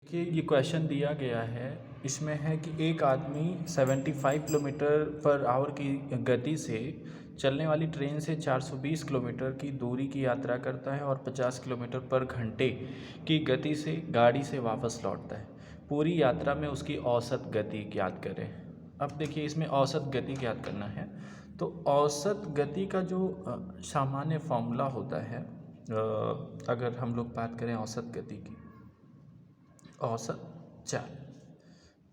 कि ये क्वेश्चन दिया गया है, इसमें है कि एक आदमी 75 किलोमीटर पर आवर की गति से चलने वाली ट्रेन से 420 किलोमीटर की दूरी की यात्रा करता है और 50 किलोमीटर पर घंटे की गति से गाड़ी से वापस लौटता है। पूरी यात्रा में उसकी औसत गति ज्ञात करें। अब देखिए, इसमें औसत गति ज्ञात करना है। तो औसत गति का जो सामान्य फॉर्मूला होता है, अगर हम लोग बात करें औसत गति की, औसत चाल,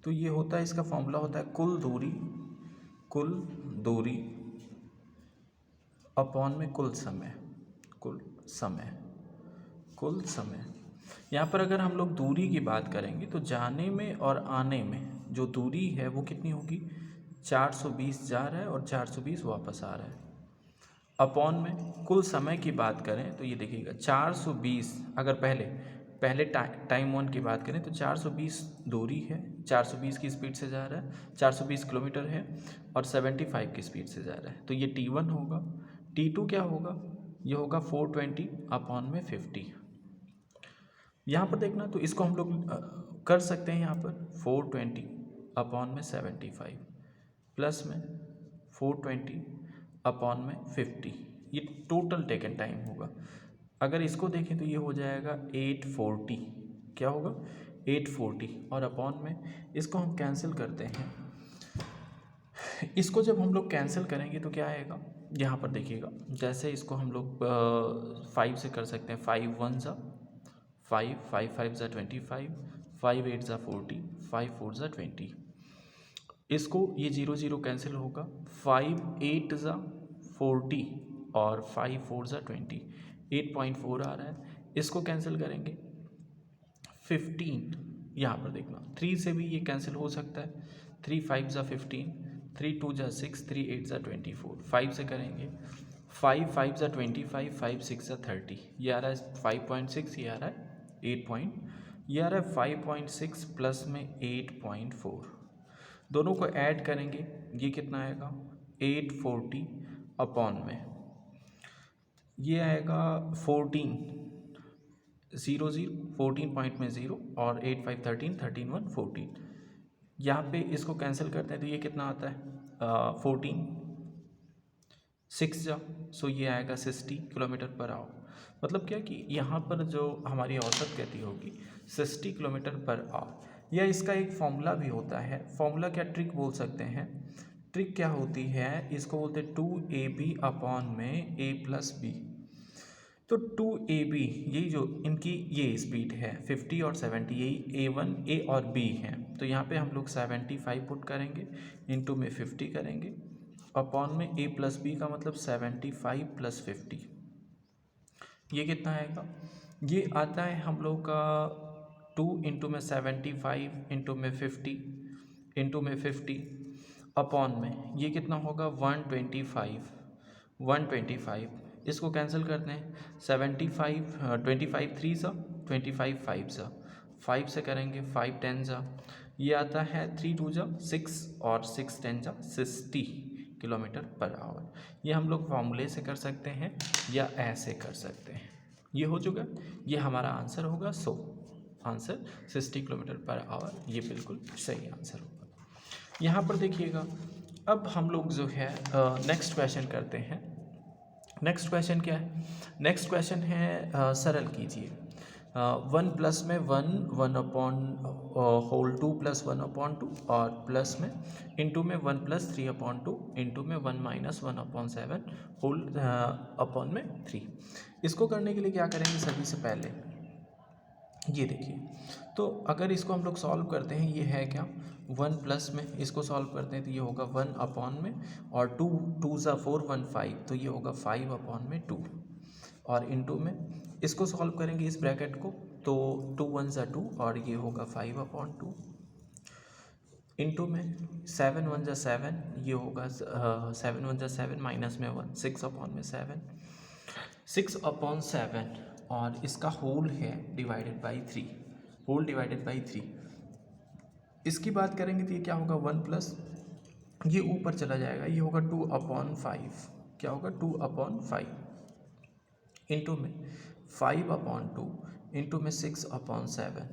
तो ये होता है, इसका फॉर्मूला होता है कुल दूरी अपॉन में कुल समय। यहाँ पर अगर हम लोग दूरी की बात करेंगे तो जाने में और आने में जो दूरी है वो कितनी होगी, 420 जा रहा है और 420 वापस आ रहा है। अपॉन में कुल समय की बात करें तो ये देखिएगा 420, अगर पहले टाइम वन की बात करें तो 420 दूरी है, 420 की स्पीड से जा रहा है, 420 किलोमीटर है और 75 की स्पीड से जा रहा है। तो ये T1 होगा। T2 क्या होगा, ये होगा 420 अपॉन में 50। यहाँ पर देखना, तो इसको हम लोग कर सकते हैं। यहाँ पर 420 अपॉन में 75 प्लस में 420 अपॉन में 50, ये टोटल टेकन टाइम होगा। अगर इसको देखें तो ये हो जाएगा 840, क्या होगा 840, और अपॉन में इसको हम कैंसिल करते हैं। इसको जब हम लोग कैंसिल करेंगे तो क्या आएगा, यहाँ पर देखिएगा, जैसे इसको हम लोग 5 से कर सकते हैं। 5 1 ज़ा 5, 5 5 ज़ा 25, 5 8 ज़ा 40, 5 4 ज़ा 20। इसको ये 0 0 कैंसिल होगा, 5 8 ज़ा 40 और 5 4 ज़ा 20, 8.4 आ रहा है। इसको कैंसिल करेंगे 15, यहाँ पर देखना 3 से भी ये कैंसिल हो सकता है। 3 5 ज़ा 15, 3 2 ज़ा 6, 3 8 ज़ा 24। 5 से करेंगे 5 5 ज़ा 25, 5 6 ज़ा 30, ये आ रहा है 5.6, ये आ रहा है 8 ये आ रहा है 5.6 प्लस में 8.4, दोनों को ऐड करेंगे, ये कितना आएगा 840 अपॉन में ये आएगा 14 0 0, 14 पॉइंट में 0 और 8 5 13, 13 1 14। यहाँ पे इसको कैंसिल करते हैं तो ये कितना आता है 14 6 जा, सो ये आएगा 60 किलोमीटर पर आवर। मतलब क्या कि यहाँ पर जो हमारी औसत गति होगी 60 किलोमीटर पर आवर। या इसका एक फॉर्मूला भी होता है, फॉर्मूला क्या ट्रिक बोल सकते हैं। ट्रिक क्या होती है, इसको बोलते हैं 2AB अपॉन में A प्लस बी। तो 2AB, यही जो इनकी ये स्पीड है 50 और 70, यही A1 A और B हैं। तो यहाँ पे हम लोग 75 पुट करेंगे, इनटू में 50 करेंगे, अपॉन में A प्लस बी का मतलब 75 प्लस 50, ये कितना आएगा, ये आता है हम लोग का 2 इंटू में 75 इंटू में 50 इंटू में 50 अपॉन में ये कितना होगा 125। इसको कैंसिल करते हैं 75 25 3 सा 25 5 सा 5 से करेंगे 5 10 सा, ये आता है 3 2 जा 6 और 6 10 जा 60 किलोमीटर पर आवर। ये हम लोग फॉर्मूले से कर सकते हैं या ऐसे कर सकते हैं। ये हो चुका, ये हमारा आंसर होगा। So answer 60 kilometre per hour, ये बिल्कुल सही आंसर होगा। यहाँ पर देखिएगा, अब हम लोग जो है नेक्स्ट क्वेश्चन करते हैं। नेक्स्ट क्वेश्चन क्या है, नेक्स्ट क्वेश्चन है सरल कीजिए। 1 प्लस में 1 अपॉन होल 2 प्लस 1 अपॉन 2 और प्लस में इंटू में 1 प्लस 3 अपॉन 2 इंटू में 1 माइनस 1 अपॉन 7 होल अपॉन में 3। इसको करने के लिए क्या करेंगे, सभी से पहले ये देखिए, तो अगर इसको हम लोग सॉल्व करते हैं, ये है क्या 1 प्लस में इसको सॉल्व करते हैं तो ये होगा 1 अपॉन में, और 2 2 ज़ा 4 1 5, तो ये होगा 5 अपॉन में 2, और इनटू में इसको सॉल्व करेंगे इस ब्रैकेट को, तो 2 1 ज़ा 2 और ये होगा 5 अपॉन 2, इनटू में 7 1 ज़ा 7, ये होगा 7 1 ज़ा 7 माइनस में 1 6 अपॉन में 7, 6 अपॉन 7, और इसका होल है divided by 3, whole divided by 3। इसकी बात करेंगे तो ये क्या होगा 1 प्लस, ये ऊपर चला जाएगा, ये होगा 2 अपॉन 5, क्या होगा 2 अपॉन 5 इंटू में 5 अपॉन 2 इंटू में 6 अपॉन 7,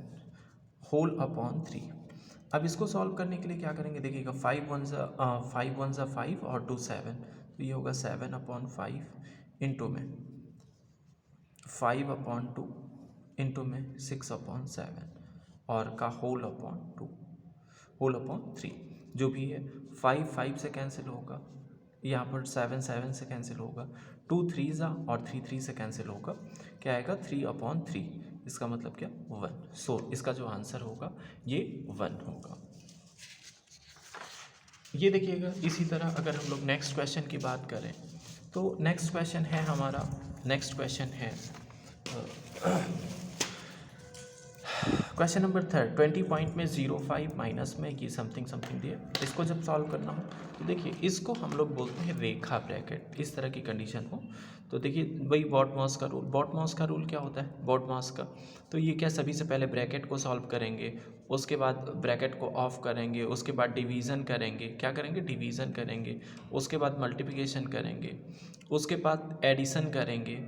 होल अपॉन 3। अब इसको सॉल्व करने के लिए क्या करेंगे, देखिएगा 5 वन ज़ा 5 और 2 7, तो ये होगा 7 अपॉन 5 इंटू में 5 अपॉन 2 इंटू में 6 अपॉन 7 और का होल अपॉन 2 होल अपॉन 3 जो भी है। 5 5 से कैंसिल होगा, यहाँ पर 7 7 से कैंसिल होगा, 2 3 ज़ा और 3 3 से कैंसिल होगा, क्या आएगा 3 अपॉन 3, इसका मतलब क्या 1। सो इसका जो आंसर होगा ये 1 होगा। ये देखिएगा इसी तरह अगर हम लोग नेक्स्ट क्वेश्चन की बात करें तो नेक्स्ट क्वेश्चन है हमारा, नेक्स्ट क्वेश्चन है क्वेश्चन नंबर 3, 20 पॉइंट में 0.5 माइनस में ये समथिंग समथिंग दिए, इसको जब सॉल्व करना हो तो देखिए इसको हम लोग बोलते हैं रेखा ब्रैकेट। इस तरह की कंडीशन हो तो देखिए वही बॉटमॉस का रूल, बॉटमॉस का रूल क्या होता है बॉटमॉस का, तो ये क्या सभी से पहले ब्रैकेट को सॉल्व करेंगे, उसके बाद ब्रैकेट को ऑफ करेंगे, उसके बाद डिवीज़न करेंगे, क्या करेंगे डिवीज़न करेंगे, उसके बाद मल्टीप्लिकेशन करेंगे, उसके बाद एडिशन करेंगे,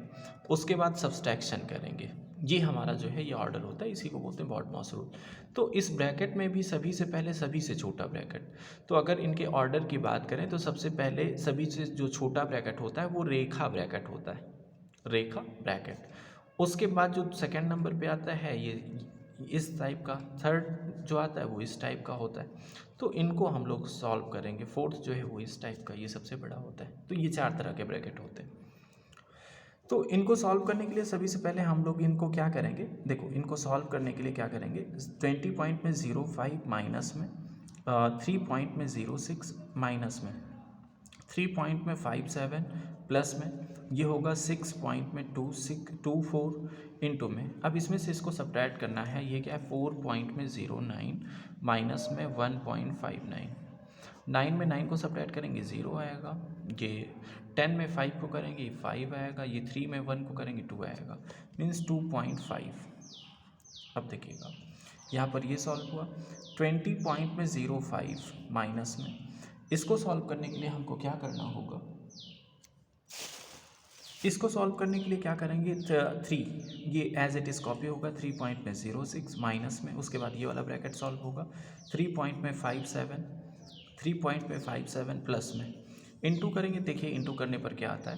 उसके बाद सब्सट्रैक्शन करेंगे। ये हमारा जो है ये ऑर्डर होता है, इसी को बोलते हैं बॉटमॉस रूल। तो इस ब्रैकेट में भी सभी से पहले सभी से छोटा ब्रैकेट, तो अगर इनके ऑर्डर की बात करें तो सबसे पहले सभी से जो छोटा ब्रैकेट होता है वो रेखा ब्रैकेट होता है, रेखा ब्रैकेट। उसके बाद जो सेकंड नंबर पे आता है ये इस टाइप का, थर्ड जो आता है वो इस टाइप का होता है, तो इनको हम लोग सॉल्व करेंगे। फोर्थ जो है वो इस टाइप का, ये सबसे बड़ा होता है। तो ये 4 तरह के ब्रैकेट होते हैं। तो इनको सॉल्व करने के लिए सभी से पहले हम लोग इनको क्या करेंगे, देखो इनको सॉल्व करने के लिए क्या करेंगे, 20 पॉइंट में 0.5 माइनस में 3 पॉइंट में 0.6 माइनस में 3 पॉइंट में 5.7 प्लस में ये होगा 6 पॉइंट में 2.4 इंटू में, अब इसमें से इसको सब्ट्रैक्ट करना है, ये क्या है 4 पॉइंट में 0.9 माइनस में 1.59, 9 में 9 को सब्ट्रैक्ट करेंगे 0 आएगा, ये 10 में 5 को करेंगे 5 आएगा, ये 3 में 1 को करेंगे 2 आएगा, मीन्स 2.5। अब देखिएगा यहाँ पर ये सॉल्व हुआ। 20 पॉइंट में 0.5 माइनस में, इसको सॉल्व करने के लिए हमको क्या करना होगा, इसको सॉल्व करने के लिए क्या करेंगे 3, ये एज इट इज़ कॉपी होगा, 3 पॉइंट में 0.6 माइनस में, उसके बाद ये वाला ब्रैकेट सॉल्व होगा, 3 पॉइंट में 5.7 3 पॉइंट में 5.7 प्लस में इंटू करेंगे, देखिए इंटू करने पर क्या आता है,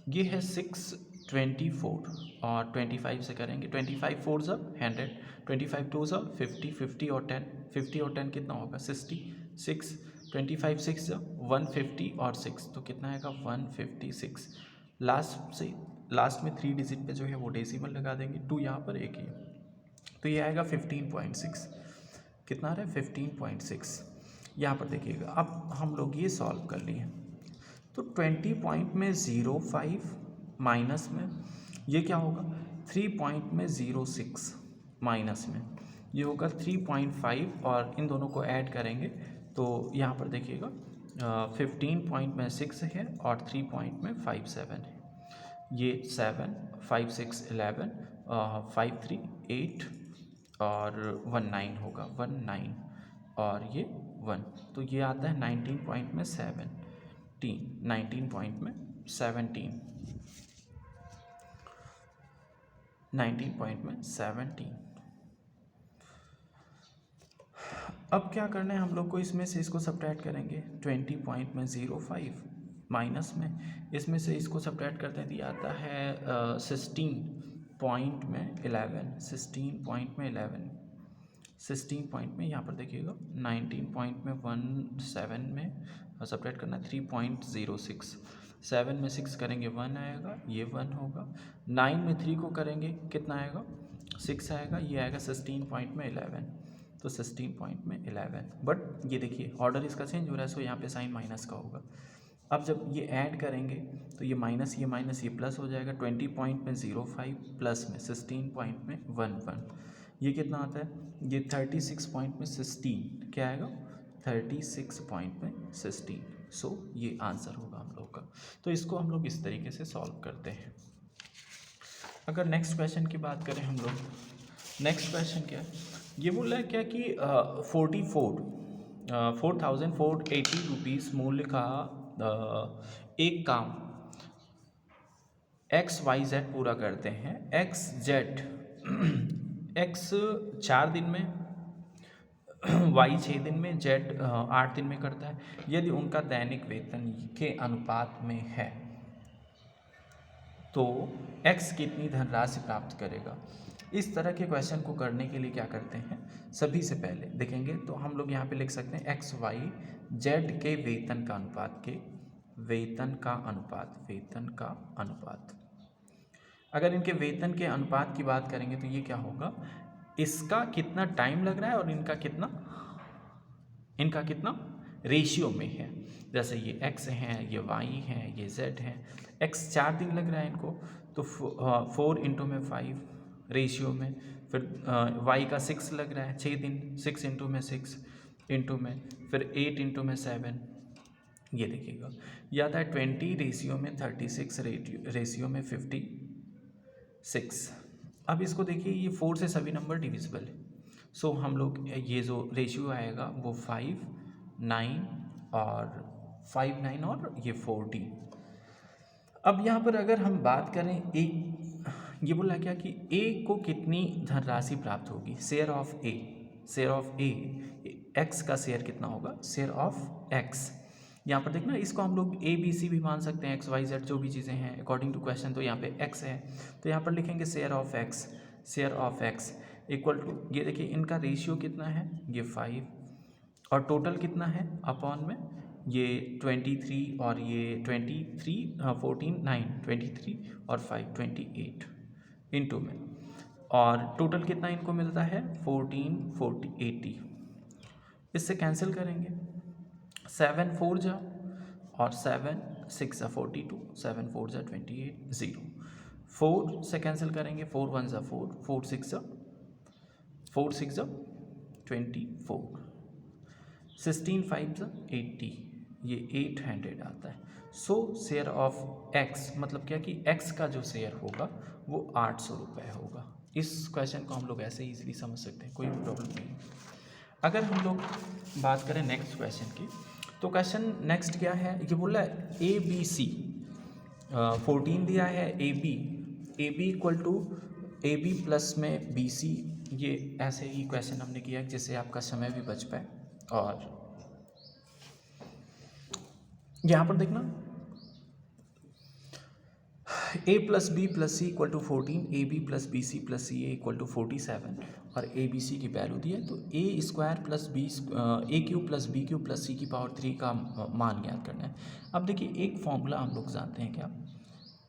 ये है 624 और 25 से करेंगे, 25 4 ज़ा 100, 25 2 ज़ा 50, 50 और 10, 50 और 10 कितना होगा 60, 6 25 6 ज़ा 150 और 6 तो कितना आएगा 156। लास्ट में 3 डिजिट पे जो है वो डेसिमल लगा देंगे, 2 यहाँ पर एक ही, तो ये आएगा 15.6, कितना आ रहा है 15.6। यहाँ पर देखिएगा अब हम लोग ये सॉल्व कर लिए, तो 20 पॉइंट में 0.5 माइनस में ये क्या होगा 3 पॉइंट में 0.6 माइनस में ये होगा 3.5 और इन दोनों को ऐड करेंगे तो यहाँ पर देखिएगा 15 पॉइंट में 6 है और 3 पॉइंट में 5.7 है, ये 7 5 6 11 5 3 8 और 1 9 होगा 1 9 और ये 1, तो ये आता है 19 पॉइंट में 19 पॉइंट में 17, 19 पॉइंट में 17। अब क्या करना है हम लोग को, इसमें से इसको सब्ट्रैक्ट करेंगे, 20 पॉइंट में 0.5 माइनस में इसमें से इसको सब्ट्रैक्ट करते हैं, दिया आता है 16 पॉइंट में 11, 16 पॉइंट में 11, 16 पॉइंट में यहाँ पर देखिएगा 19 पॉइंट में 17 में सब्ट्रैक्ट करना है 3.06, 7 में 6 करेंगे 1 आएगा, ये 1 होगा, 9 में 3 को करेंगे कितना आएगा 6 आएगा, ये आएगा 16 पॉइंट में 11, तो 16 पॉइंट में 11। बट ये देखिए ऑर्डर इसका चेंज हो रहा है, सो यहाँ पे साइन माइनस का होगा। अब जब ये ऐड करेंगे तो ये माइनस ये प्लस हो जाएगा, 20 पॉइंट में 0.5 प्लस में 16 पॉइंट में 1 ये कितना आता है, ये 36 पॉइंट में 16 क्या आएगा 36 पॉइंट में 16। सो ये आंसर होगा हम लोग का। तो इसको हम लोग इस तरीके से सॉल्व करते हैं। अगर नेक्स्ट क्वेश्चन की बात करें हम लोग, नेक्स्ट क्वेश्चन क्या है, ये बोल रहा है क्या कि 4,480 रुपीज़ मूल्य का एक काम XYZ पूरा करते हैं, XZ X 4 दिन में, वाई 6 दिन में, जेड 8 दिन में करता है, यदि उनका दैनिक वेतन के अनुपात में है तो एक्स कितनी धनराशि प्राप्त करेगा। इस तरह के क्वेश्चन को करने के लिए क्या करते हैं, सभी से पहले देखेंगे तो हम लोग यहाँ पे लिख सकते हैं एक्स वाई जेड के वेतन का अनुपात, के वेतन का अनुपात। अगर इनके वेतन के अनुपात की बात करेंगे तो ये क्या होगा, इसका कितना टाइम लग रहा है और इनका कितना रेशियो में है। जैसे ये x है, ये y है, ये z है। x 4 दिन लग रहा है इनको, तो 4 इंटू में 5 रेशियो में, फिर y का 6 लग रहा है 6 दिन, 6 इंटू में 6 इंटू में, फिर 8 इंटू में 7, ये देखिएगा या था 20 रेशियो में 36 रेशियो में 56। अब इसको देखिए, ये 4 से सभी नंबर डिविजिबल है, सो हम लोग ये जो रेशियो आएगा वो 5, 9 और 5, 9 और ये 40। अब यहाँ पर अगर हम बात करें ये बोला क्या कि ए को कितनी धनराशि प्राप्त होगी, शेयर ऑफ ए, एक्स का शेयर कितना होगा, शेयर ऑफ एक्स। यहाँ पर देखना, इसको हम लोग ए बी सी भी मान सकते हैं, एक्स वाई जेड जो भी चीज़ें हैं अकॉर्डिंग टू क्वेश्चन, तो यहाँ पे एक्स है तो यहाँ पर लिखेंगे square of X equal to, ये देखिए इनका रेशियो कितना है, ये 5 और टोटल कितना है अपॉन में ये 23 और ये 23 14 9 23 और 5 28 इंटू में, और टोटल कितना इनको मिलता है 14 40 80। इससे कैंसिल करेंगे, 7 4 जा और 7 6 जा 42, 7 4 जा 28 0। 4 से कैंसिल करेंगे, 4 1 जा 4, 4 6 जा 24, 16 5 जा 80, ये 800 आता है। सो शेयर ऑफ एक्स मतलब क्या कि एक्स का जो शेयर होगा वो 800 रुपये होगा। इस क्वेश्चन को हम लोग ऐसे इजीली समझ सकते हैं, कोई भी प्रॉब्लम नहीं। अगर हम लोग बात करें नेक्स्ट क्वेश्चन की, तो क्वेश्चन नेक्स्ट क्या है, ये बोला है ए बी सी 14 दिया है, A B equal to A B plus में बी सी। ये ऐसे ही क्वेश्चन हमने किया जिससे आपका समय भी बच पाए। और यहाँ पर देखना, a plus b plus c equal to 14, a B plus b c plus c a equal to 47 और ए बी सी की वैल्यू दी है, तो a square plus b a cube plus b cube plus c की power 3 का मान ज्ञात करना है। अब देखिए एक फॉर्मूला हम लोग जानते हैं, क्या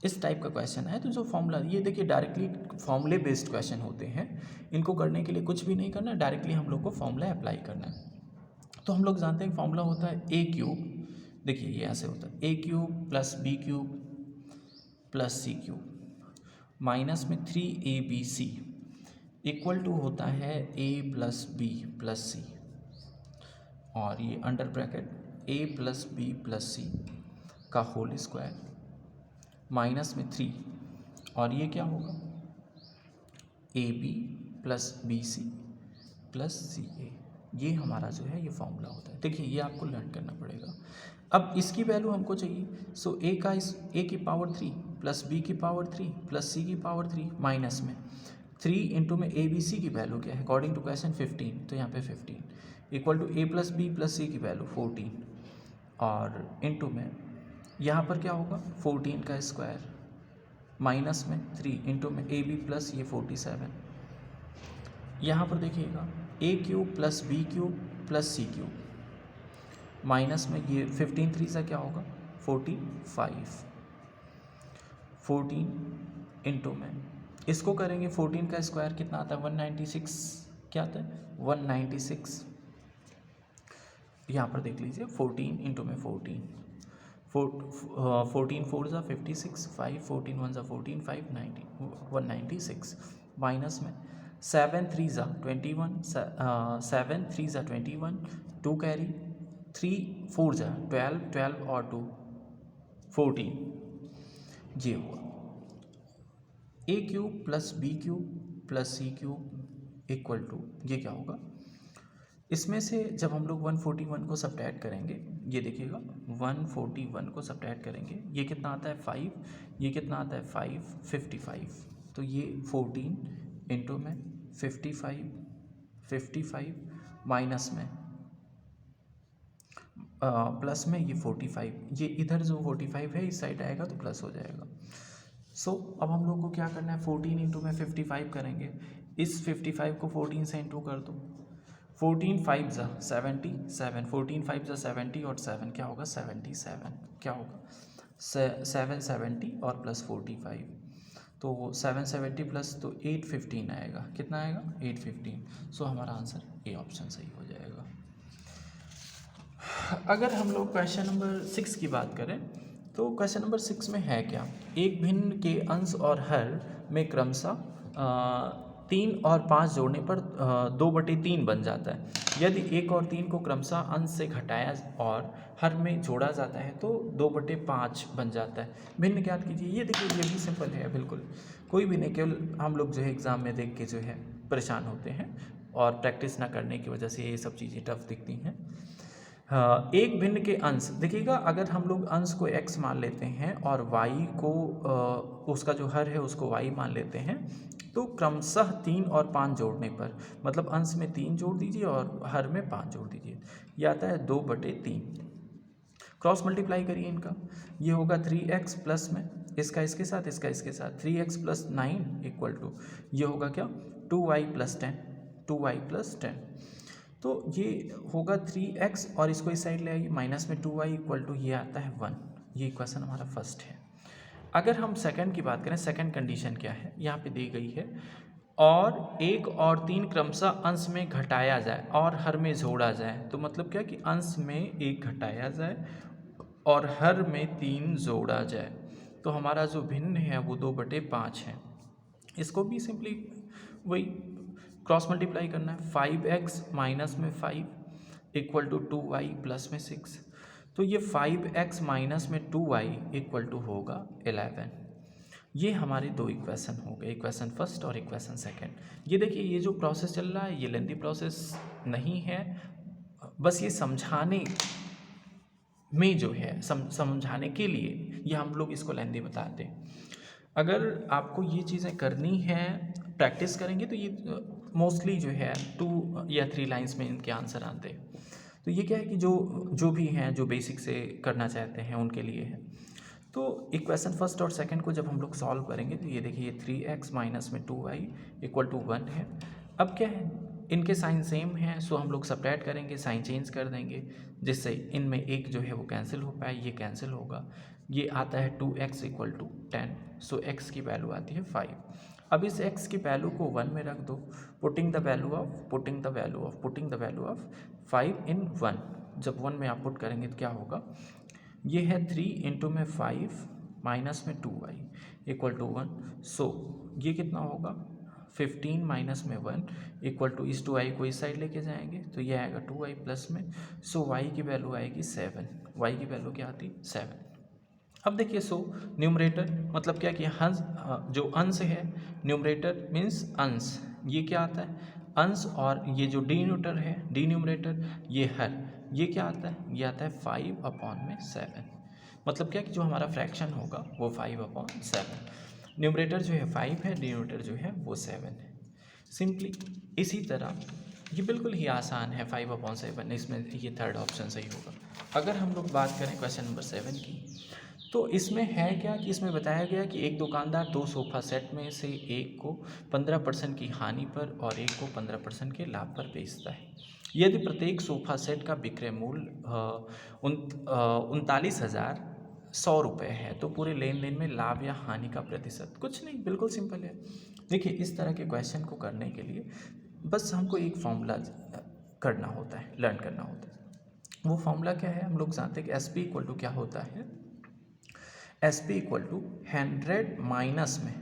इस टाइप का क्वेश्चन है तो जो फॉर्मूला, ये देखिए डायरेक्टली फॉर्मूले बेस्ड क्वेश्चन होते हैं, इनको करने के लिए कुछ भी नहीं करना, डायरेक्टली हम लोग को फॉर्मूला अप्लाई करना है। तो हम लोग जानते हैं फॉर्मूला होता है ए क्यूब, देखिए ये ऐसे होता है a cube plus b cube plus c cube minus में 3abc इक्वल टू होता है a plus b plus c, और ये under bracket a plus b plus c का होल स्क्वायर माइनस में 3, और ये क्या होगा a B plus b c plus c a. ये हमारा जो है ये फॉर्मूला होता है। देखिए ये आपको लर्न करना पड़ेगा। अब इसकी वैल्यू हमको चाहिए, सो ए का ए की पावर 3 प्लस बी की पावर 3 प्लस सी की पावर 3 माइनस में 3 इंटू में ए बी सी की वैल्यू क्या है अकॉर्डिंग टू क्वेश्चन 15, तो यहाँ पे 15 equal to a plus b plus c की वैल्यू 14 और इंटू में यहाँ पर क्या होगा 14 का स्क्वायर माइनस में 3 इंटू में ए बी प्लस ये 47। यहाँ पर देखिएगा a cube plus b cube plus c cube minus में ये 15 3 सा क्या होगा 45, 14 इंटू में इसको करेंगे 14 का स्क्वायर कितना आता है 196, क्या आता है 196। यहाँ पर देख लीजिए 14 इंटू में 14 4 ज़ा 56, 5 14 1 ज़ा 14 5 196 माइनस में 7 3 ज़ा 21, 7 3 ज़ा 21, 2 कैरी 3 4 ज़ा 12, 12 और 2 14। ये हुआ a cube plus b cube plus c cube equal to ये क्या होगा, इसमें से जब हम लोग 141 को सब्ट्रैक्ट करेंगे, ये देखिएगा 141 को सब्ट्रैक्ट करेंगे, ये कितना आता है 5, ये कितना आता है 5 55, तो ये 14 इंटू में 55 55 माइनस में प्लस में ये 45, ये इधर जो 45 है इस साइड आएगा तो प्लस हो जाएगा। सो अब हम लोग को क्या करना है, 14 इंटू में 55 करेंगे। इस 55 को 14 से इंटू कर दो। 14 5 ज़ा 77, 14 5 ज़ा 70 और 7 क्या होगा 77, क्या होगा 770 और प्लस 45, तो 770 प्लस तो 815 आएगा। कितना आएगा 815। सो हमारा आंसर ए ऑप्शन सही हो जाएगा। अगर हम लोग क्वेश्चन नंबर 6 की बात करें तो क्वेश्चन नंबर 6 में है क्या, एक भिन्न के अंश और हर में क्रमशः 3 और 5 जोड़ने पर 2/3 बन जाता है। यदि 1 और 3 को क्रमशः अंश से घटाया और हर में जोड़ा जाता है तो 2/5 बन जाता है। भिन्न ज्ञात कीजिए। ये देखिए ये भी सिंपल है, बिल्कुल कोई भी नहीं, केवल हम लोग जो है एग्ज़ाम में देख के जो है परेशान होते हैं और प्रैक्टिस ना करने की वजह से ये सब चीज़ें टफ दिखती हैं। हाँ, एक भिन्न के अंश देखिएगा, अगर हम लोग अंश को x मान लेते हैं और y को उसका जो हर है उसको y मान लेते हैं तो क्रमशः 3 और 5 जोड़ने पर, मतलब अंश में 3 जोड़ दीजिए और हर में 5 जोड़ दीजिए, यह आता है 2/3। क्रॉस मल्टीप्लाई करिए इनका, ये होगा 3x प्लस में इसका इसके साथ, इसका इसके साथ, 3x प्लस 9 इक्वल टू ये होगा क्या 2y प्लस 10, 2y प्लस 10, तो ये होगा 3x और इसको इस साइड ले आइए, माइनस में 2y इक्वल टू ये आता है 1। ये इक्वेशन हमारा फर्स्ट है। अगर हम सेकंड की बात करें, सेकंड कंडीशन क्या है यहाँ पे दी गई है, और 1 और 3 क्रमशः अंश में घटाया जाए और हर में जोड़ा जाए, तो मतलब क्या कि अंश में 1 घटाया जाए और हर में 3 जोड़ा जाए, तो हमारा जो भिन्न है वो 2/5 है। इसको भी सिंपली वही क्रॉस मल्टीप्लाई करना है, 5x माइनस में 5 इक्वल टू 2y प्लस में 6, तो ये 5x माइनस में 2y इक्वल टू होगा 11। ये हमारे दो इक्वेशन हो गए, इक्वेशन फर्स्ट और इक्वेशन सेकंड। ये देखिए ये जो प्रोसेस चल रहा है ये लेंथी प्रोसेस नहीं है, बस ये समझाने में जो है समझाने के लिए ये हम लोग इसको लेंथी बताते हैं। अगर आपको ये चीज़ें करनी है, प्रैक्टिस करेंगे तो ये मोस्टली जो है 2 या 3 लाइंस में इनके आंसर आते हैं। तो ये क्या है कि जो भी हैं जो बेसिक से करना चाहते हैं उनके लिए है। तो इक्वेशन फर्स्ट और सेकंड को जब हम लोग सॉल्व करेंगे तो ये देखिए 3x माइनस में 2y इक्वल टू 1 है। अब क्या है, इनके साइन सेम हैं, सो हम लोग सब्ट्रैक्ट करेंगे, साइन चेंज कर देंगे जिससे इनमें एक जो है वो कैंसिल हो पाए, ये कैंसिल होगा, ये आता है 2x equal to 10, so x की वैल्यू आती है 5। अब इस x की वैल्यू को 1 में रख दो, पुटिंग द वैल्यू ऑफ 5 इन 1, जब 1 में आप पुट करेंगे तो क्या होगा, ये है 3 इंटू में 5 माइनस में 2y इक्वल टू 1, सो ये कितना होगा 15 माइनस में 1 इक्वल टू इस 2y को इस साइड लेके जाएंगे तो ये आएगा 2y प्लस में, सो y की वैल्यू आएगी 7, y की वैल्यू क्या आती 7। अब देखिए सो न्यूमरेटर मतलब क्या कि हंस जो अंश है, न्यूमरेटर मीन्स अंश, ये क्या आता है अंश, और ये जो डिन्यूमरेटर ये हर, ये क्या आता है, ये आता है 5/7, मतलब क्या कि जो हमारा फ्रैक्शन होगा वो 5/7, न्यूमरेटर जो है 5 है, डिनोमिनेटर जो है वो 7 है। सिंपली इसी तरह ये बिल्कुल ही आसान है 5/7, इसमें ये थर्ड ऑप्शन सही होगा। अगर हम लोग बात करें क्वेश्चन नंबर 7 की, तो इसमें है क्या कि इसमें बताया गया कि एक दुकानदार 2 सोफ़ा सेट में से एक को 15% की हानि पर और एक को 15% के लाभ पर बेचता है। यदि प्रत्येक सोफ़ा सेट का विक्रय मूल्य 39,100 रुपये है तो पूरे लेन देन में लाभ या हानि का प्रतिशत, कुछ नहीं, बिल्कुल सिंपल है। देखिए इस तरह के क्वेश्चन को करने के लिए बस हमको एक फॉर्मूला करना होता है, लर्न करना होता है। वो फॉर्मूला क्या है, हम लोग जानते हैं कि एस पी इक्वल टू क्या होता है, S P equal to 100 minus में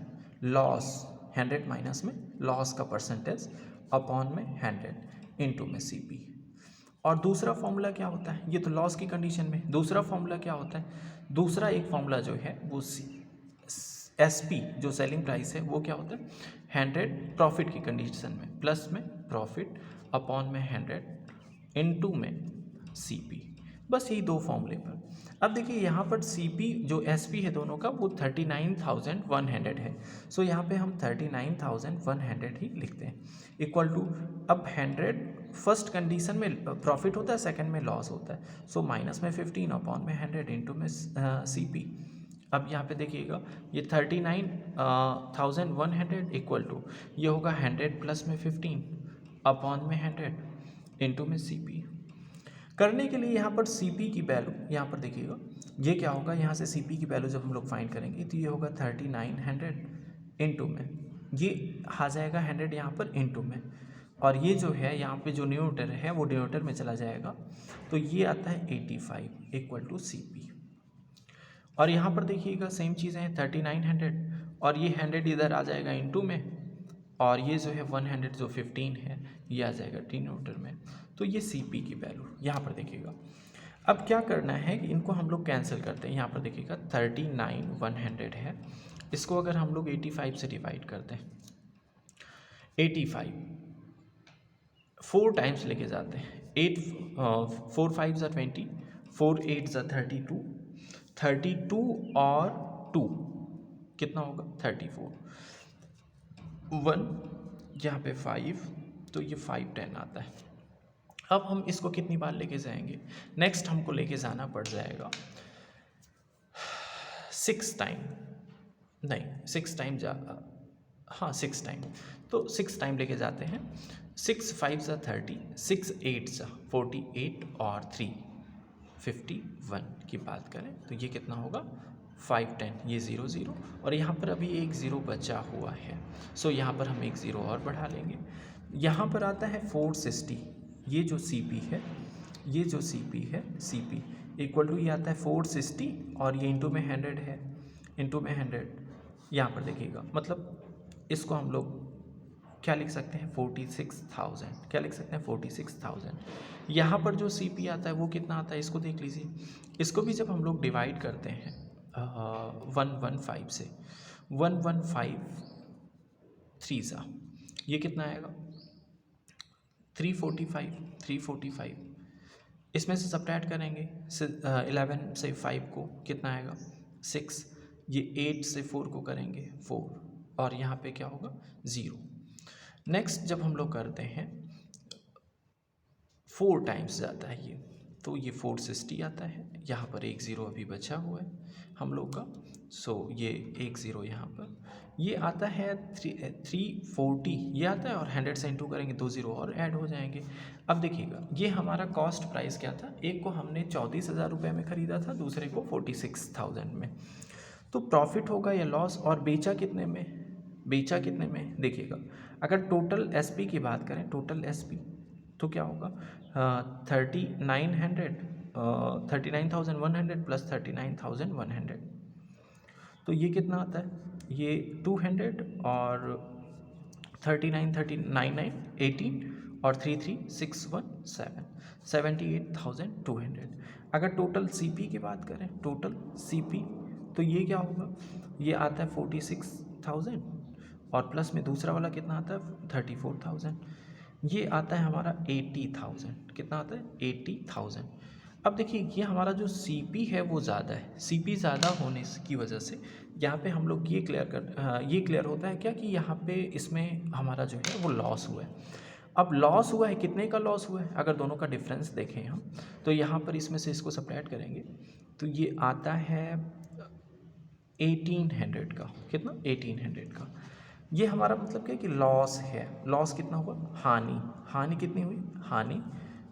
लॉस, 100 माइनस में लॉस का परसेंटेज अपॉन में 100 इंटू में सी पी। और दूसरा फॉर्मूला क्या होता है, ये तो लॉस की कंडीशन में, दूसरा फॉर्मूला क्या होता है, दूसरा एक फॉर्मूला जो है वो एस पी जो सेलिंग प्राइस है वो क्या होता है 100 प्रॉफिट की कंडीशन में, प्लस में प्रॉफिट अपॉन में 100 इंटू में सी पी। बस यही दो फॉर्मूले पर। अब देखिए यहाँ पर CP जो SP है दोनों का वो 39,100 है। सो यहाँ पे हम 39,100 ही लिखते हैं इक्वल टू, अब 100 फर्स्ट कंडीशन में प्रॉफिट होता है, सेकंड में लॉस होता है। सो माइनस में 15 अपॉन में 100 इंटू में CP। अब यहाँ पे देखिएगा ये 39,100 इक्वल टू ये होगा 100 प्लस में 15 अपॉन में 100 इंटू में CP। करने के लिए यहाँ पर CP की वैल्यू यहाँ पर देखिएगा ये क्या होगा, यहाँ से CP की वैल्यू जब हम लोग फाइंड करेंगे तो ये होगा 3900 इंटू में ये आ जाएगा 100 यहाँ पर इंटू में, और ये जो है यहाँ पे जो न्यूमरेटर है वो डिनोमिनेटर में चला जाएगा, तो ये आता है 85 इक्वल टू CP। और यहाँ पर देखिएगा सेम चीज़ें हैं 3900 और ये 100 इधर आ जाएगा इंटू में, और ये जो है 100 जो 15 है ये आ जाएगा डिनोमिनेटर में। तो ये CP की वैल्यू यहाँ पर देखिएगा। अब क्या करना है कि इनको हम लोग कैंसिल करते हैं। यहाँ पर देखिएगा 39,100 है, इसको अगर हम लोग 85 से डिवाइड करते हैं, 85 4 टाइम्स लेके जाते हैं, 4 5 ज़ा 20, 4 8 ज़ा 32, 32 और 2 कितना होगा 34, 1 यहाँ पे 5, तो ये 5 10 आता है। अब हम इसको कितनी बार लेके जाएंगे, नेक्स्ट हमको लेके जाना पड़ जाएगा 6 टाइम, नहीं 6 टाइम हाँ 6 टाइम, तो 6 टाइम लेके जाते हैं। 6 5 ज़ा 30, 6 8 ज़ा 48 और 3 51 की बात करें तो ये कितना होगा 5 10, ये 0 0 और यहाँ पर अभी एक 0 बचा हुआ है। सो यहाँ पर हम एक 0 और बढ़ा लेंगे। यहाँ पर आता है 460, ये जो CP है, ये जो CP है CP इक्वल टू ये आता है 460 और ये इंटू में 100 है, इंटू में 100 यहाँ पर देखिएगा, मतलब इसको हम लोग क्या लिख सकते हैं 46,000, क्या लिख सकते हैं 46,000। यहाँ पर जो CP आता है वो कितना आता है इसको देख लीजिए, इसको भी जब हम लोग डिवाइड करते हैं 115 से, 115 3 सा ये कितना आएगा 345, इसमें से सब्ट्रैक्ट करेंगे 11 से 5 को कितना आएगा 6, ये 8 से 4 को करेंगे 4 और यहाँ पे क्या होगा 0। नेक्स्ट जब हम लोग करते हैं 4 टाइम्स जाता है ये, तो ये 460 आता है, यहाँ पर एक 0 अभी बचा हुआ है हम लोग का। सो ये एक 0 यहाँ पर ये आता है 340 ये आता है, और 100 से इंटू करेंगे 2 0 और ऐड हो जाएंगे। अब देखिएगा ये हमारा कॉस्ट प्राइस क्या था, एक को हमने 34,000 रुपये में ख़रीदा था, दूसरे को 46,000 में। तो प्रॉफिट होगा या लॉस, और बेचा कितने में, बेचा कितने में देखिएगा। अगर टोटल SP की बात करें, टोटल SP तो क्या होगा 39,100 प्लस 39,100, तो ये कितना आता है, ये 200 और 39 39 18 और 3 3 6 1 7 78,200। अगर टोटल CP की बात करें, टोटल CP तो ये क्या होगा, ये आता है 46,000 और प्लस में दूसरा वाला कितना आता है 34,000, ये आता है हमारा 80,000। कितना आता है 80,000। अब देखिए ये हमारा जो CP है वो ज़्यादा है, CP ज़्यादा होने की वजह से यहाँ पे हम लोग ये क्लियर होता है क्या कि यहाँ पे इसमें हमारा जो है वो लॉस हुआ है। अब लॉस हुआ है, कितने का लॉस हुआ है, अगर दोनों का डिफरेंस देखें हम तो यहाँ पर इसमें से इसको सब्ट्रैक्ट करेंगे तो ये आता है 1800 का, कितना 1800 का। ये हमारा मतलब क्या कि लॉस है, लॉस कितना हुआ, हानि कितनी हुई, हानि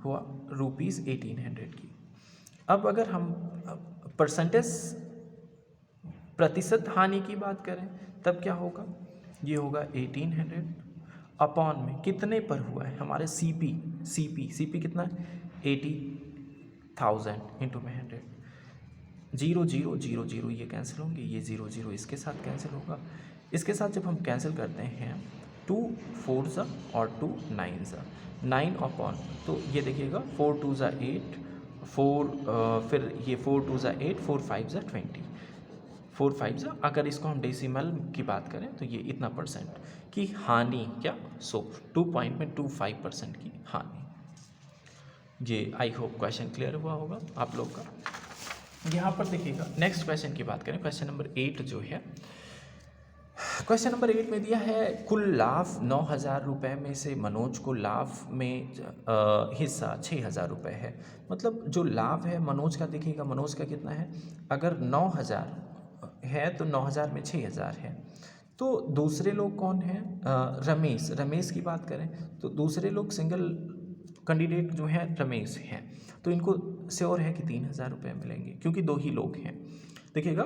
हुआ ₹1800 की। अब अगर हम प्रतिशत हानि की बात करें तब क्या होगा, ये होगा 1800 अपॉन में कितने पर हुआ है हमारे CP कितना है 80,000 इंटू में 100, 0 0 0 0 ये कैंसिल होंगे, ये 0 0 इसके साथ कैंसिल होगा। इसके साथ जब हम कैंसिल करते हैं 2 4 ज़ा और 2 9 ज़ा 9 अपॉन, तो ये देखिएगा 4 2 ज़ा 8 4 फिर ये 4 2 ज़ा 8 4 5 ज़ा 20 4 5 ज़ा, अगर इसको हम डेसिमल की बात करें तो ये इतना परसेंट की हानि क्या 2.25% की हानि। ये आई होप क्वेश्चन क्लियर हुआ होगा आप लोग का। यहाँ पर देखिएगा नेक्स्ट क्वेश्चन की बात करें, क्वेश्चन नंबर 8 जो है, क्वेश्चन नंबर 8 में दिया है कुल लाभ 9,000 रुपये में से मनोज को लाभ में हिस्सा 6,000 रुपये है। मतलब जो लाभ है मनोज का, देखिएगा मनोज का कितना है, अगर 9,000 है तो 9,000 में 6,000 है। तो दूसरे लोग कौन हैं, रमेश, रमेश की बात करें तो दूसरे लोग सिंगल कैंडिडेट जो है रमेश हैं, तो इनको श्योर है कि 3,000 रुपये मिलेंगे क्योंकि दो ही लोग हैं। देखिएगा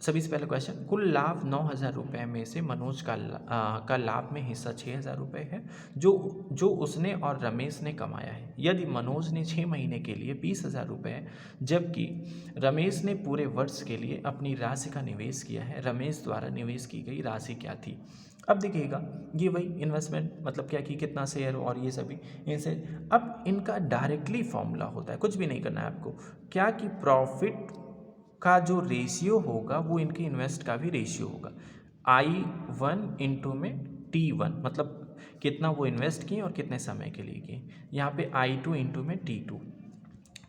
सभी से पहले क्वेश्चन, कुल लाभ 9,000 रुपये में से मनोज का लाभ में हिस्सा 6,000 रुपये है जो उसने और रमेश ने कमाया है। यदि मनोज ने 6 महीने के लिए 20,000 रुपये जबकि रमेश ने पूरे वर्ष के लिए अपनी राशि का निवेश किया है, रमेश द्वारा निवेश की गई राशि क्या थी। अब देखिएगा ये वही इन्वेस्टमेंट मतलब क्या कि कितना शेयर और ये सभी इनसे, अब इनका डायरेक्टली फॉर्मूला होता है, कुछ भी नहीं करना है आपको, क्या कि प्रॉफिट का जो रेशियो होगा वो इनके इन्वेस्ट का भी रेशियो होगा, I1 इंटू में T1, मतलब कितना वो इन्वेस्ट किए और कितने समय के लिए किए, यहाँ पे I2 इंटू में T2।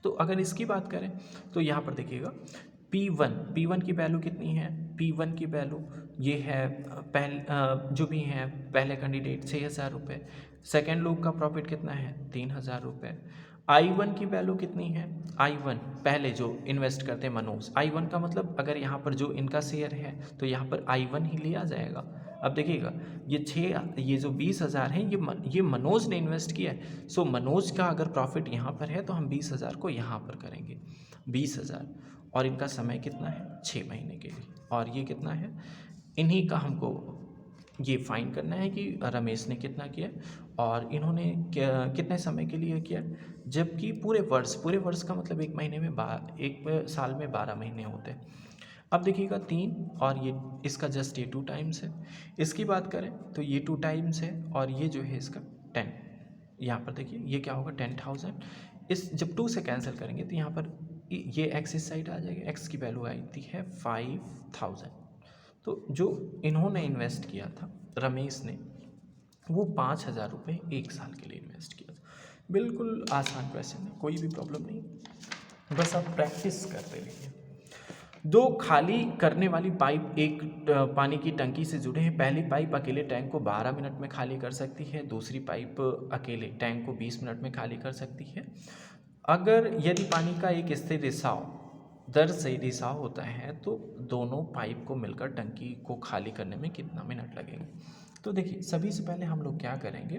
तो अगर इसकी बात करें तो यहाँ पर देखिएगा P1 की वैल्यू कितनी है, P1 की वैल्यू ये है जो भी है पहले कैंडिडेट 6,000 रुपये, सेकेंड लोग का प्रॉफिट कितना है 3,000 रुपये। I1 की वैल्यू कितनी है, I1 पहले जो इन्वेस्ट करते हैं मनोज, I1 का मतलब अगर यहाँ पर जो इनका शेयर है तो यहाँ पर I1 ही लिया जाएगा। अब देखिएगा ये जो 20,000 है ये मनोज ने इन्वेस्ट किया है, सो मनोज का अगर प्रॉफिट यहाँ पर है तो हम 20,000 को यहाँ पर करेंगे 20,000, और इनका समय कितना है 6 महीने के लिए, और ये कितना है, इन्हीं का हमको ये फाइन करना है कि रमेश ने कितना किया और इन्होंने कितने समय के लिए किया, जबकि पूरे वर्ष का मतलब एक महीने में एक साल में 12 महीने होते हैं। अब देखिएगा 3 और ये इसका जस्ट ये 2 टाइम्स है, इसकी बात करें तो ये 2 टाइम्स है और ये जो है इसका 10, यहाँ पर देखिए ये क्या होगा 10,000, इस जब 2 से कैंसिल करेंगे तो यहाँ पर ये एक्स इस साइड आ जाएगा, एक्स की वैल्यू आती है 5,000। तो जो इन्होंने इन्वेस्ट किया था रमेश ने वो 5,000 रुपये एक साल के लिए इन्वेस्ट किया था। बिल्कुल आसान क्वेश्चन है, कोई भी प्रॉब्लम नहीं, बस आप प्रैक्टिस करते रहिए। 2 खाली करने वाली पाइप एक पानी की टंकी से जुड़े हैं, पहली पाइप अकेले टैंक को 12 मिनट में खाली कर सकती है, दूसरी पाइप अकेले टैंक को 20 मिनट में खाली कर सकती है। अगर यदि पानी का एक स्थिर रिसाव दर से रिसाव होता है तो दोनों पाइप को मिलकर टंकी को खाली करने में कितना मिनट लगेगा। तो देखिए सभी से पहले हम लोग क्या करेंगे,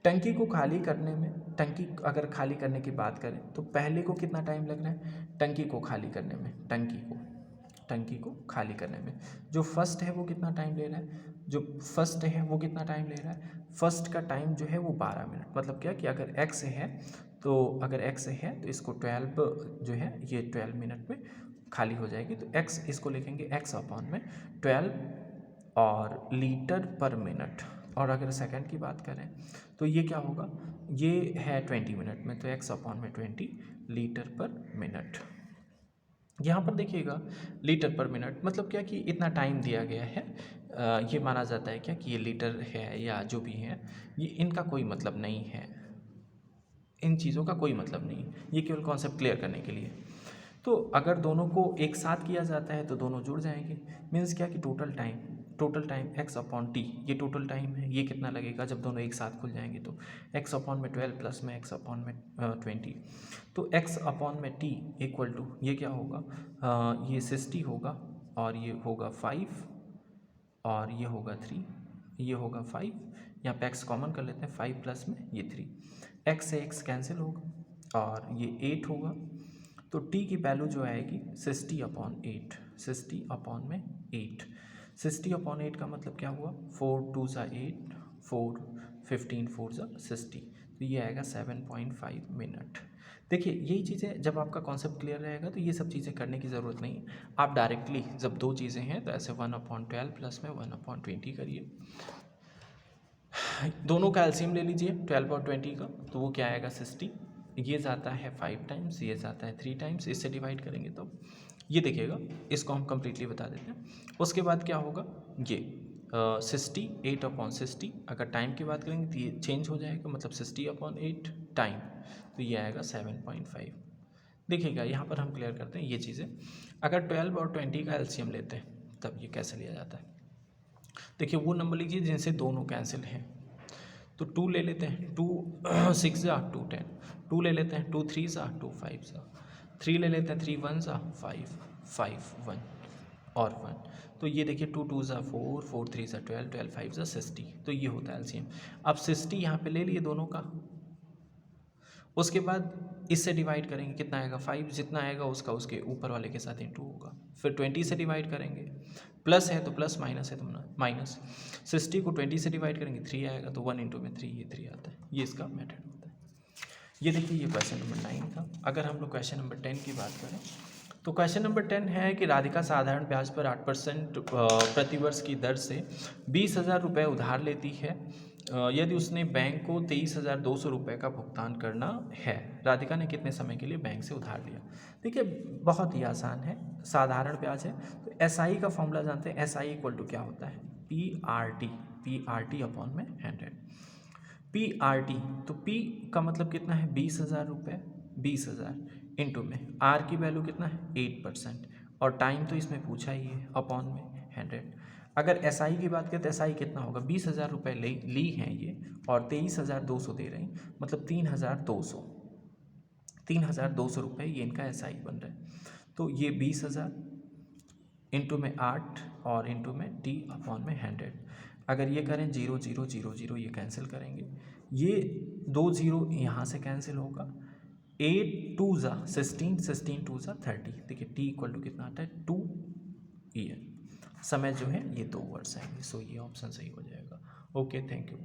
टंकी को खाली करने में, टंकी अगर खाली करने की बात करें तो पहले को कितना टाइम लग रहा है टंकी को खाली करने में, टंकी को खाली करने में जो फर्स्ट है वो कितना टाइम ले रहा है, जो फर्स्ट है वो कितना टाइम ले रहा है, फर्स्ट का टाइम जो है वो 12 मिनट, मतलब क्या कि अगर x है तो इसको 12 जो है ये 12 मिनट में खाली हो जाएगी, तो x इसको लिखेंगे x अपॉन में 12 और लीटर पर मिनट, और अगर सेकंड की बात करें तो ये क्या होगा, ये है 20 मिनट में, तो x अपॉन में 20 लीटर पर मिनट। यहाँ पर देखिएगा लीटर पर मिनट मतलब क्या कि इतना टाइम दिया गया है, ये माना जाता है क्या कि ये लीटर है या जो भी है ये इनका कोई मतलब नहीं है, इन चीज़ों का कोई मतलब नहीं, ये केवल कॉन्सेप्ट क्लियर करने के लिए। तो अगर दोनों को एक साथ किया जाता है तो दोनों जुड़ जाएंगे, मीन्स क्या कि total time x upon T, ये टोटल टाइम है, ये कितना लगेगा जब दोनों एक साथ खुल जाएंगे, तो x अपॉन में 12 प्लस में x अपॉन में 20, तो x अपॉन में t इक्वल टू ये क्या होगा, ये 60 होगा और ये होगा 5 और ये होगा 3, ये होगा 5, यहाँ पे x कॉमन कर लेते हैं, 5 प्लस में ये 3, x से x कैंसिल होगा और ये 8 होगा, तो t की वैल्यू जो आएगी 60 अपॉन 8, 60 अपॉन में 8, 60 अपॉन 8 का मतलब क्या हुआ, 4 2 सा 8, 4 15 4 सा 60, तो ये आएगा 7.5 मिनट। देखिए यही चीज़ें जब आपका कॉन्सेप्ट क्लियर रहेगा तो ये सब चीज़ें करने की ज़रूरत नहीं, आप डायरेक्टली जब 2 चीज़ें हैं तो ऐसे 1/12 प्लस में 1/20 करिए, दोनों का एलसीएम ले लीजिए 12 और 20 का, तो वो क्या आएगा 60, ये जाता है 5 टाइम्स, ये जाता है 3 टाइम्स, इससे डिवाइड करेंगे तो ये देखिएगा, इसको हम कम्प्लीटली बता देते हैं। उसके बाद क्या होगा, ये 8 अपॉन 60, अगर टाइम की बात करेंगे तो ये चेंज हो जाएगा, मतलब 60 अपॉन 8 टाइम तो ये आएगा 7.5। देखिएगा यहाँ पर हम क्लियर करते हैं ये चीज़ें। अगर 12 और 20 का एलसीएम लेते हैं तब ये कैसे लिया जाता है। देखिए वो नंबर लीजिए जिनसे दोनों कैंसिल हैं, तो 2 ले लेते हैं, 2 6 जा 2 10, 2 ले लेते हैं, 2 3 जा 2 5 जा, 3 ले लेते हैं, 3 1 जा 5 5 1 और 1। तो ये देखिए 2 2 जा 4 4 3 जा 12 12 5 जा 60। तो ये होता है एलसीएम। अब 60 यहाँ पे ले लिए दोनों का, उसके बाद इससे डिवाइड करेंगे, कितना आएगा 5, जितना आएगा उसका उसके ऊपर वाले के साथ इंटू होगा। फिर 20 से डिवाइड करेंगे, प्लस है तो प्लस, माइनस है तो माइनस। 60 को 20 से डिवाइड करेंगे 3 आएगा, तो 1 इंटू में 3, ये 3 आता है। ये इसका मेथड होता है। ये देखिए ये क्वेश्चन नंबर 9 था। अगर हम लोग क्वेश्चन नंबर 10 की बात करें तो क्वेश्चन नंबर 10 है कि राधिका साधारण ब्याज पर 8% प्रतिवर्ष की दर से 20,000 रुपये उधार लेती है। यदि उसने बैंक को 23,200 रुपये का भुगतान करना है, राधिका ने कितने समय के लिए बैंक से उधार लिया। देखिए बहुत ही आसान है, साधारण ब्याज है। तो SI का फॉर्मूला जानते हैं, SI इक्वल टू क्या होता है, PRT अपॉन में 100। PRT, तो P का मतलब कितना है 20,000 रुपये, 20,000 इंटू में R की वैल्यू कितना है 8%, और टाइम तो इसमें पूछा ही है, अपॉन में 100। अगर SI की बात करें तो SI कितना होगा, 20,000 रुपये ली हैं ये और 23,200 दे रही, मतलब 3,200 रुपये ये इनका SI बन रहा है। तो ये 20,000 इंटू में 8 और इंटू में T अपॉन में 100। अगर ये करें 0 0 0 0 ये कैंसिल करेंगे, ये 2 0 यहाँ से कैंसिल होगा, 8 2 जा 16 16 2 जा 30। देखिए T इक्वल टू कितना आता है 2 ईयर। समय जो है ये 2 वर्ष आएंगे। सो ये ऑप्शन सही हो जाएगा। Okay, thank you.